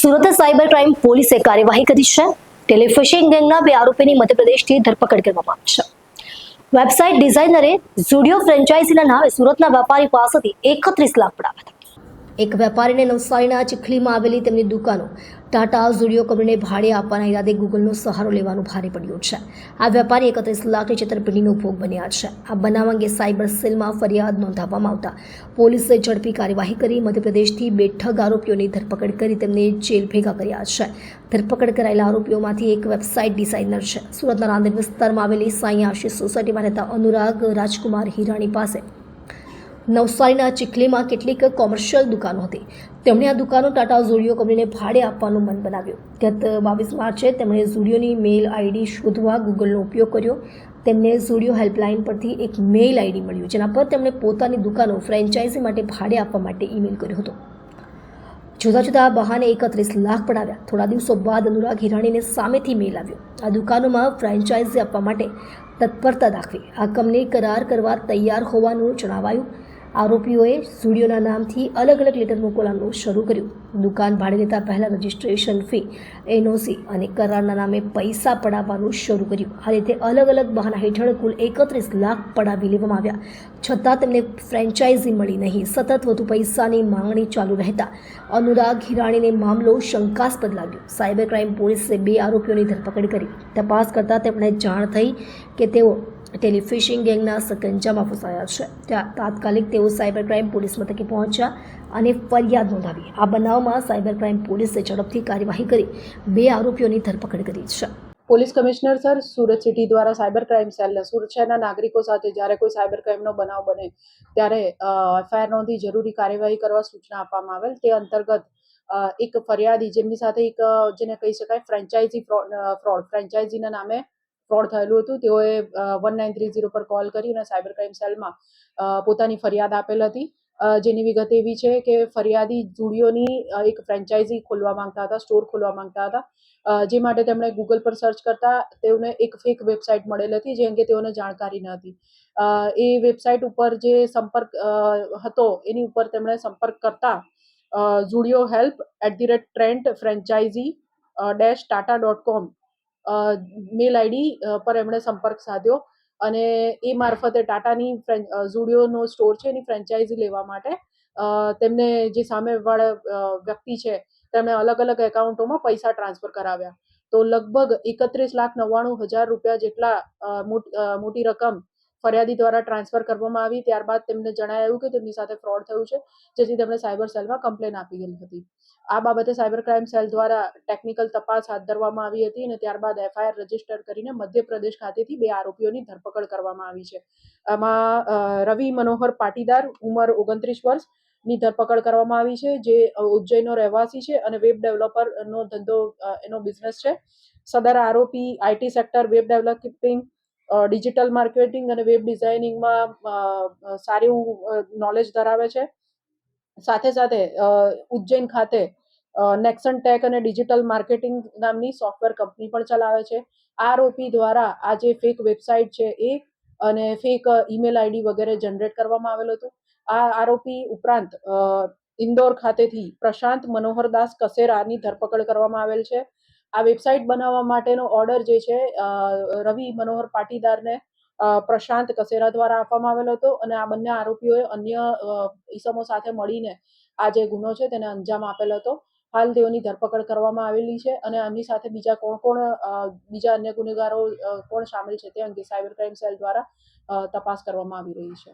Surat cyber crime પોલીસે કાર્યવાહી કરી છે। ટેલિફિશિંગ ગેંગના 2 આરોપીની મધ્યપ્રદેશથી ધરપકડ કરવામાં આવી છે। વેબસાઇટ ડિઝાઇનરે ઝુડિયો ફ્રેન્ચાઇઝીના નામે સુરતના વેપારી પાસેથી 31 લાખ પડાવ્યા હતા। એક વેપારીને નવસારીના ચીખલીમાં આવેલી તેમની દુકાનો ટાટા ઝુડિયો કંપનીને ભાડે આપવાના ઈરાદે ગૂગલનો સહારો લેવાનું ભારે પડ્યું છે। આ વેપારી 31 લાખની છેતરપિંડીનો ભોગ બન્યા છે। આ બનાવ અંગે સાયબર સેલમાં ફરિયાદ નોંધાવવામાં આવતા પોલીસે ઝડપી કાર્યવાહી કરી મધ્યપ્રદેશથી 2 ઠગ આરોપીઓની ધરપકડ કરી તેમને જેલ ભેગા કર્યા છે। ધરપકડ કરાયેલા આરોપીઓમાંથી એક વેબસાઇટ ડિઝાઇનર છે। સુરતના રાંદેર વિસ્તારમાં આવેલી સાઈ આશીષ સોસાયટીમાં રહેતા અનુરાગ રાજકુમાર હિરાણી પાસે નવસારીના ચીખલીમાં કેટલીક કોમર્શિયલ દુકાનો હતી। તેમણે આ દુકાનો ટાટા ઝુડિયો કંપનીને ભાડે આપવાનું મન બનાવ્યું। ગત 22 માર્ચે તેમણે ઝુડિયોની મેલ આઈડી શોધવા ગૂગલનો ઉપયોગ કર્યો। તેમને ઝુડિયો હેલ્પલાઇન પરથી એક મેલ આઈડી મળ્યું, જેના પર તેમણે પોતાની દુકાનો ફ્રેન્ચાઇઝી માટે ભાડે આપવા માટે ઈમેલ કર્યો હતો। જુદા જુદા બહાને 31 લાખ પડાવ્યા। થોડા દિવસો બાદ અનુરાગ હિરાણીને સામેથી મેલ આવ્યો। આ દુકાનોમાં ફ્રેન્ચાઇઝી આપવા માટે તત્પરતા દાખવી આ કંપની કરાર કરવા તૈયાર હોવાનું જણાવાયું। આરોપીઓએ ઝુડિયોના નામથી અલગ અલગ લેટર મોકલવાનું શરૂ કર્યું। દુકાન ભાડે લેતા પહેલા રજિસ્ટ્રેશન ફી, એનઓસી અને કરારના નામે પૈસા પડાવવાનું શરૂ કર્યું। આ રીતે અલગ અલગ બહાના હેઠળ કુલ 31 લાખ પડાવી લેવામાં આવ્યા, છતાં તેમને ફ્રેન્ચાઇઝી મળી નહીં। સતત વધુ પૈસાની માંગણી ચાલુ રહેતા અનુરાગ હિરાણીને મામલો શંકાસ્પદ લાગ્યો। સાયબર ક્રાઇમ પોલીસે 2 આરોપીઓની ધરપકડ કરી તપાસ કરતા તેમને જાણ થઈ કે તેઓ ટેલિફિશિંગ ગેંગના સકંજામાં ફસાયા છે। ત્યાં તાત્કાલિક તેઓ સાયબર ક્રાઇમ પોલીસ મથકે પહોંચ્યા અને ફરિયાદ નોંધાવી। આ બનાવમાં સાયબર ક્રાઇમ પોલીસે ઝડપથી કાર્યવાહી કરી 2 આરોપીઓની ધરપકડ કરી છે। Police commissioner sir, Surat city દ્વારા સાયબર ક્રાઇમ સેલ સુરત શહેરના નાગરિકો સાથે જ્યારે કોઈ સાયબર ક્રાઇમનો બનાવ બને ત્યારે એફઆઈઆર નોંધી જરૂરી કાર્યવાહી કરવા સૂચના આપવામાં આવેલ। તે અંતર્ગત એક ફરિયાદી જેમની સાથે એક જેને કહી શકાય ફ્રેન્ચાઇઝીના નામે ફ્રોડ થયેલું હતું, તેઓએ 1930 પર કોલ કરી અને સાયબર ક્રાઇમ સેલમાં પોતાની ફરિયાદ આપેલ હતી। જેની વિગત એવી છે કે ફરિયાદી ઝુડિયોની એક ફ્રેન્ચાઇઝી ખોલવા માંગતા હતા, સ્ટોર ખોલવા માંગતા હતા, જે માટે તેમણે ગૂગલ પર સર્ચ કરતા તેઓને એક ફેક વેબસાઇટ મળેલ હતી, જે અંગે તેઓને જાણકારી ન હતી। એ વેબસાઇટ ઉપર જે સંપર્ક હતો એની ઉપર તેમણે સંપર્ક કરતા Zudio help@trent franchisee-tata.com mail ID પર એમણે સંપર્ક સાધ્યો અને એ મારફતે ટાટાની ઝુડિયોનો સ્ટોર છે એની ફ્રેન્ચાઇઝી લેવા માટે તેમને જે સામેવાળા વ્યક્તિ છે તેમણે અલગ અલગ એકાઉન્ટોમાં પૈસા ટ્રાન્સફર કરાવ્યા। તો લગભગ 31,99,000 રૂપિયા જેટલા મોટી રકમ ફરિયાદી દ્વારા ટ્રાન્સફર કરવામાં આવી। ત્યારબાદ તેમને જણાવ્યું કે તેમની સાથે ફ્રોડ થયું છે, જેથી તેમણે સાયબર સેલમાં કમ્પ્લેન આપી હતી। આ બાબતે સાયબર ક્રાઇમ સેલ દ્વારા ટેકનિકલ તપાસ હાથ ધરવામાં આવી હતી અને ત્યારબાદ એફઆઈઆર રજીસ્ટર કરીને મધ્યપ્રદેશ ખાતેથી 2 આરોપીઓની ધરપકડ કરવામાં આવી છે। આમાં રવિ મનોહર પાટીદાર, ઉંમર 29 વર્ષ ની ધરપકડ કરવામાં આવી છે, જે ઉજ્જૈનનો રહેવાસી છે અને વેબ ડેવલપરનો ધંધો એનો બિઝનેસ છે। સદર આરોપી IT sector, web developing, digital marketing અને વેબ ડિઝાઇનિંગમાં સારું નોલેજ ધરાવે છે। સાથે સાથે ઉજ્જૈન ખાતે નેક્સન ટેક અને ડિજિટલ માર્કેટિંગ નામની સોફ્ટવેર કંપની પણ ચલાવે છે। આરોપી દ્વારા આ જે ફેક વેબસાઇટ છે એ અને ફેક ઈમેલ આઈડી વગેરે જનરેટ કરવામાં આવેલ હતું। આ આરોપી ઉપરાંત ઇન્દોર ખાતેથી પ્રશાંત મનોહરદાસ કસેરાની ધરપકડ કરવામાં આવેલ છે। આ વેબસાઇટ બનાવવા માટેનો ઓર્ડર જે છે રવિ મનોહર પાટીદારને પ્રશાંત કસેરા દ્વારા આપવામાં આવેલો હતો અને આ બંને આરોપીઓએ અન્ય ઈસમો સાથે મળીને આ જે ગુનો છે તેને અંજામ આપેલ હતો। હાલ તેઓની ધરપકડ કરવામાં આવેલી છે અને આમની સાથે બીજા અન્ય ગુનેગારો કોણ સામેલ છે તે અંગે સાયબર ક્રાઇમ સેલ દ્વારા તપાસ કરવામાં આવી રહી છે।